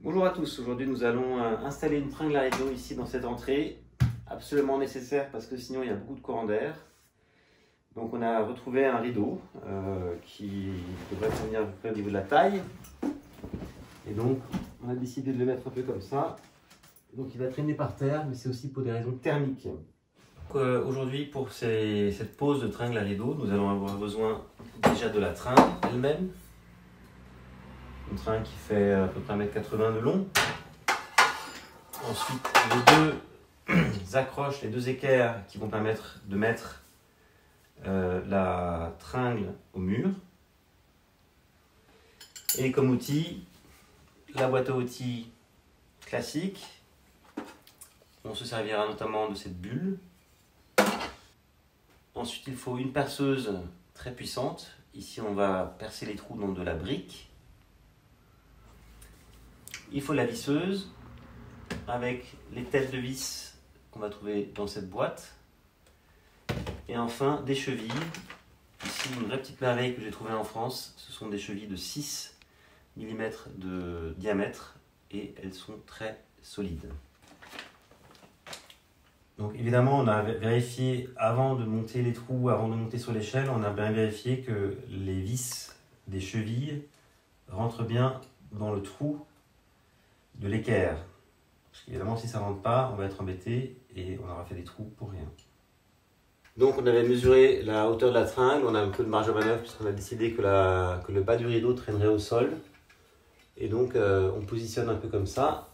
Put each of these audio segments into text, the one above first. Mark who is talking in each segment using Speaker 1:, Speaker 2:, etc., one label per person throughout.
Speaker 1: Bonjour à tous, aujourd'hui nous allons installer une tringle à rideau ici dans cette entrée, absolument nécessaire parce que sinon il y a beaucoup de courant d'air. Donc on a retrouvé un rideau qui devrait convenir à peu près au niveau de la taille. Et donc on a décidé de le mettre un peu comme ça. Donc il va traîner par terre, mais c'est aussi pour des raisons thermiques. Aujourd'hui pour cette pose de tringle à rideau, nous allons avoir besoin déjà de la tringle elle-même. Une tringle qui fait à peu près 1,80 m de long. Ensuite, les deux accroches, les deux équerres qui vont permettre de mettre la tringle au mur. Et comme outil, la boîte à outils classique. On se servira notamment de cette bulle. Ensuite, il faut une perceuse très puissante. Ici, on va percer les trous dans de la brique. Il faut la visseuse avec les têtes de vis qu'on va trouver dans cette boîte. Et enfin des chevilles. Ici une vraie petite merveille que j'ai trouvée en France. Ce sont des chevilles de 6 mm de diamètre et elles sont très solides. Donc évidemment on a vérifié avant de monter les trous, avant de monter sur l'échelle, on a bien vérifié que les vis des chevilles rentrent bien dans le trou de l'équerre. Parce qu'évidemment, si ça ne rentre pas, on va être embêté et on aura fait des trous pour rien. Donc, on avait mesuré la hauteur de la tringle. On a un peu de marge de manœuvre puisqu'on a décidé que le bas du rideau traînerait au sol. Et donc, on positionne un peu comme ça.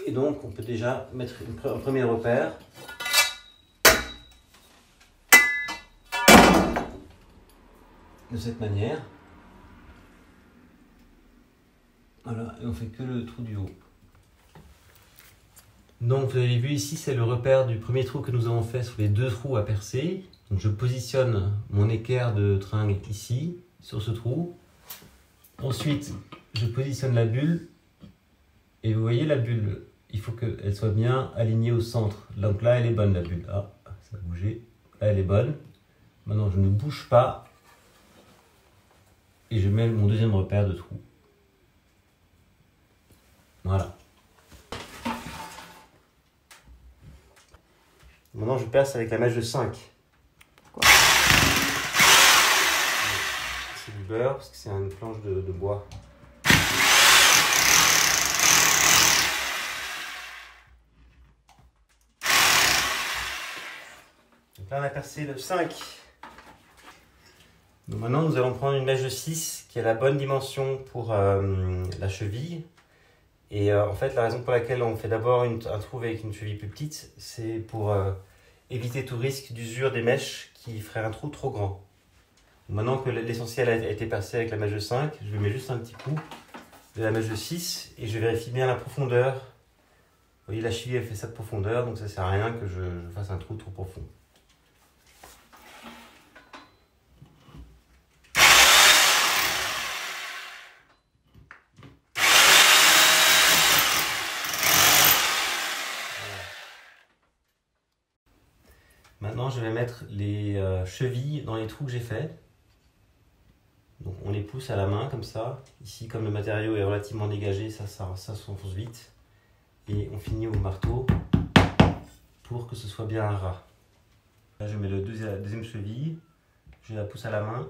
Speaker 1: Et donc, on peut déjà mettre un premier repère. De cette manière. Voilà, et on fait que le trou du haut. Donc vous avez vu ici, c'est le repère du premier trou que nous avons fait sur les deux trous à percer. Donc je positionne mon équerre de tringle ici, sur ce trou. Ensuite, je positionne la bulle. Et vous voyez la bulle, il faut qu'elle soit bien alignée au centre. Donc là, elle est bonne la bulle. Ah, ça a bougé. Là, elle est bonne. Maintenant, je ne bouge pas. Et je mets mon deuxième repère de trou. Voilà. Maintenant, je perce avec la mèche de 5. C'est du beurre parce que c'est une planche de bois. Donc là, on a percé le 5. Donc maintenant, nous allons prendre une mèche de 6 qui a la bonne dimension pour la cheville. Et en fait, la raison pour laquelle on fait d'abord un trou avec une cheville plus petite, c'est pour éviter tout risque d'usure des mèches qui ferait un trou trop grand. Maintenant que l'essentiel a été percé avec la mèche de 5, je mets juste un petit coup de la mèche de 6 et je vérifie bien la profondeur. Vous voyez, la cheville elle fait cette profondeur, donc ça ne sert à rien que je fasse un trou trop profond. Maintenant, je vais mettre les chevilles dans les trous que j'ai faits. Donc, on les pousse à la main comme ça. Ici, comme le matériau est relativement dégagé, ça s'enfonce vite. Et on finit au marteau pour que ce soit bien un ras. Là, je mets la deuxième cheville. Je la pousse à la main.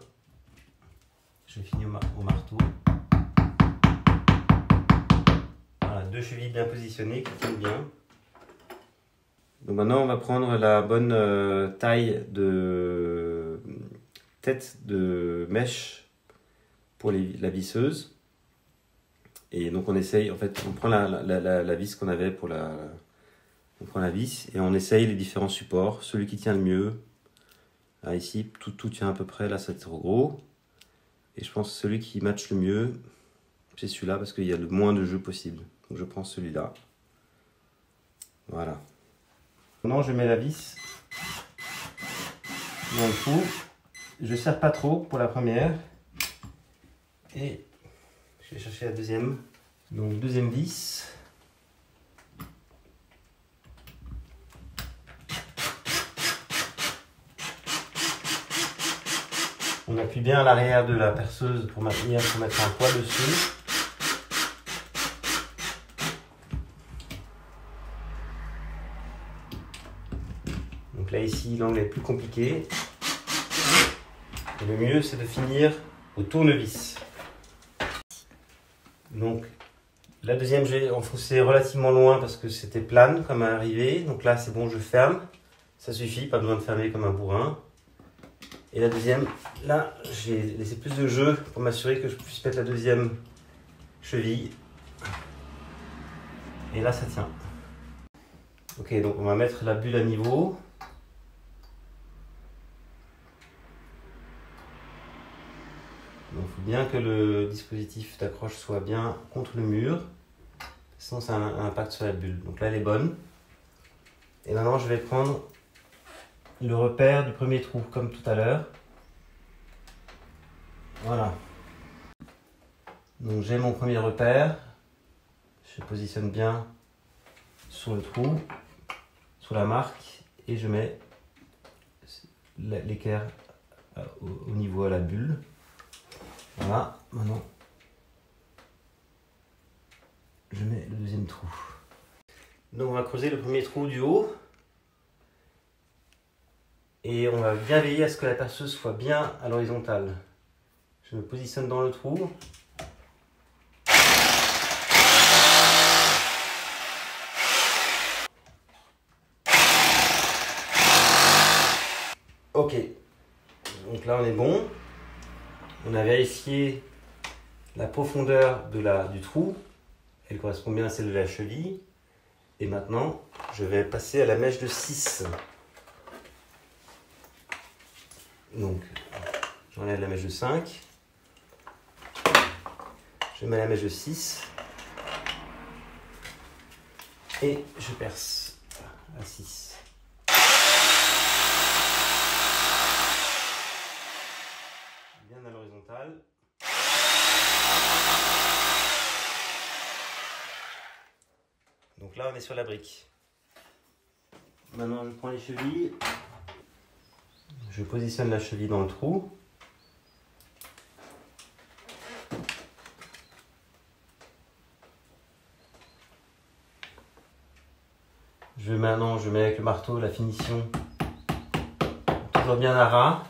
Speaker 1: Je finis au marteau. Voilà, deux chevilles bien positionnées qui tiennent bien. Donc maintenant, on va prendre la bonne taille de tête de mèche pour la visseuse. Et donc on essaye, en fait, on prend la vis qu'on avait pour on prend la vis et on essaye les différents supports. Celui qui tient le mieux. Là, ici, tout tient à peu près. Là, c'est trop gros. Et je pense que celui qui matche le mieux, c'est celui-là parce qu'il y a le moins de jeu possible. Donc je prends celui-là. Voilà. Maintenant, je mets la vis dans le trou. Je ne serre pas trop pour la première. Et je vais chercher la deuxième. Donc, deuxième vis. On appuie bien à l'arrière de la perceuse pour maintenir, pour mettre un poids dessus. là ici, l'angle est plus compliqué. Et le mieux, c'est de finir au tournevis. Donc, la deuxième, j'ai enfoncé relativement loin parce que c'était plane comme arrivée. Donc là, c'est bon, je ferme. Ça suffit, pas besoin de fermer comme un bourrin. Et la deuxième, là, j'ai laissé plus de jeu pour m'assurer que je puisse mettre la deuxième cheville. Et là, ça tient. Ok, donc on va mettre la bulle à niveau. Donc il faut bien que le dispositif d'accroche soit bien contre le mur. Sinon, ça a un impact sur la bulle. Donc là, elle est bonne. Et maintenant, je vais prendre le repère du premier trou, comme tout à l'heure. Voilà. Donc j'ai mon premier repère. Je positionne bien sur le trou, sur la marque, et je mets l'équerre au niveau à la bulle. Voilà, maintenant je mets le deuxième trou. Donc on va creuser le premier trou du haut. Et on va bien veiller à ce que la perceuse soit bien à l'horizontale. Je me positionne dans le trou. Ok, donc là on est bon. On a vérifié la profondeur du trou. Elle correspond bien à celle de la cheville. Et maintenant, je vais passer à la mèche de 6. Donc, j'enlève la mèche de 5. Je mets la mèche de 6. Et je perce à 6. Bien à l'horizontale. Donc là, on est sur la brique. Maintenant, je prends les chevilles. Je positionne la cheville dans le trou. Maintenant, je mets avec le marteau la finition toujours bien à ras.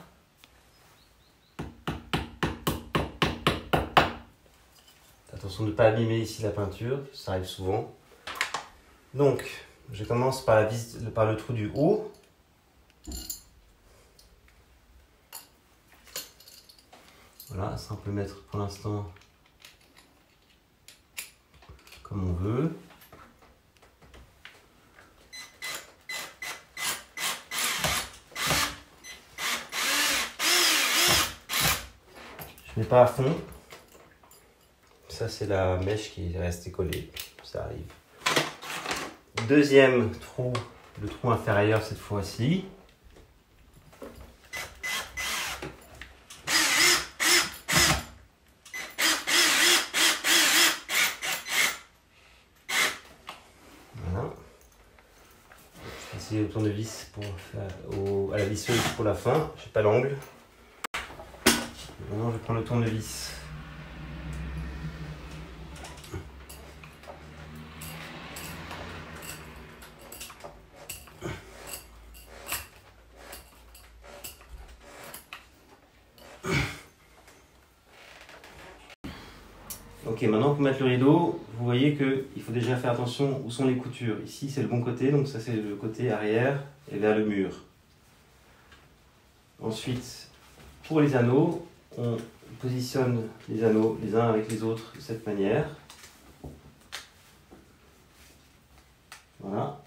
Speaker 1: Attention de ne pas abîmer ici la peinture, ça arrive souvent. Donc, je commence par le trou du haut. Voilà, ça on peut mettre pour l'instant comme on veut. Je mets pas à fond. Ça c'est la mèche qui est restée collée, ça arrive. Deuxième trou, le trou inférieur cette fois-ci. Voilà. Je vais essayer le tournevis pour faire à la visseuse pour la fin. Je n'ai pas l'angle. Maintenant je prends le tournevis. Ok, maintenant pour mettre le rideau, vous voyez qu'il faut déjà faire attention où sont les coutures. Ici c'est le bon côté, donc ça c'est le côté arrière et vers le mur. Ensuite, pour les anneaux, on positionne les anneaux les uns avec les autres de cette manière. Voilà.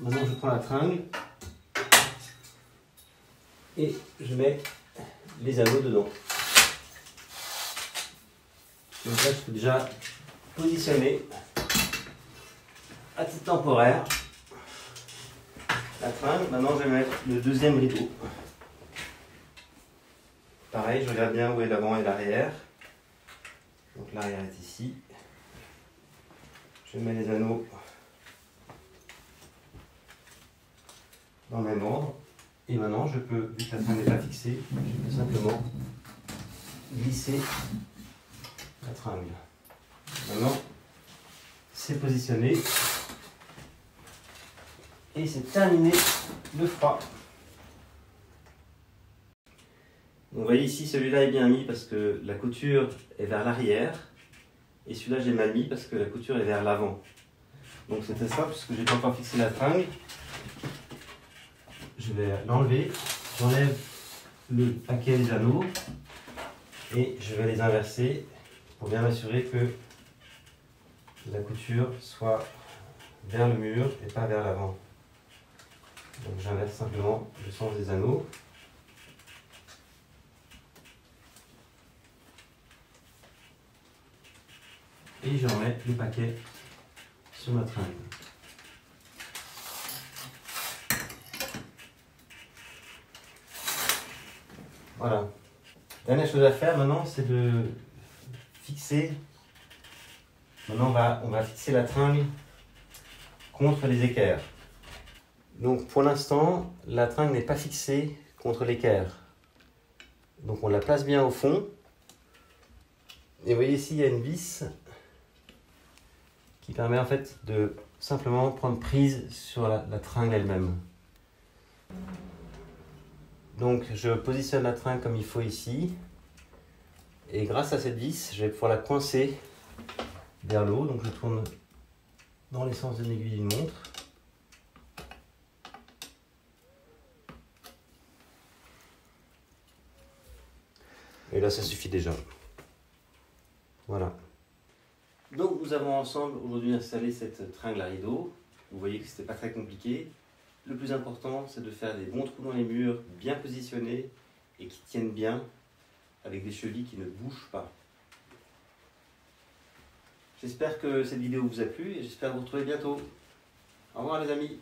Speaker 1: Maintenant je prends la tringle et je mets les anneaux dedans. Donc là, je peux déjà positionner à titre temporaire la tringle. Maintenant, je vais mettre le deuxième rideau. Pareil, je regarde bien où est l'avant et l'arrière. Donc l'arrière est ici. Je mets les anneaux dans le même ordre. Et maintenant, je peux, vu que la tringle n'est pas fixée, je peux simplement glisser la tringle. Maintenant, c'est positionné et Et c'est terminé le froid. Donc, vous voyez ici, celui-là est bien mis parce que la couture est vers l'arrière. Et celui-là, j'ai mal mis parce que la couture est vers l'avant. Donc c'était ça, puisque j'ai pas encore fixé la tringle. Je vais l'enlever. J'enlève le paquet des anneaux. Et je vais les inverser pour bien m'assurer que la couture soit vers le mur et pas vers l'avant. Donc j'inverse simplement le sens des anneaux. Et je remets le paquet sur ma tringle. Voilà. Dernière chose à faire maintenant, c'est de fixer. Maintenant, on va fixer la tringle contre les équerres. Donc pour l'instant, la tringle n'est pas fixée contre l'équerre. Donc on la place bien au fond. Et vous voyez ici, il y a une vis qui permet en fait de simplement prendre prise sur la tringle elle-même. Donc je positionne la tringle comme il faut ici. Et grâce à cette vis, je vais pouvoir la coincer vers le haut. Donc je tourne dans les sens de l'aiguille d'une montre. Et là, ça suffit déjà. Voilà. Donc nous avons ensemble aujourd'hui installé cette tringle à rideau. Vous voyez que ce n'était pas très compliqué. Le plus important, c'est de faire des bons trous dans les murs, bien positionnés et qui tiennent bien, avec des chevilles qui ne bougent pas. J'espère que cette vidéo vous a plu et j'espère vous retrouver bientôt. Au revoir les amis.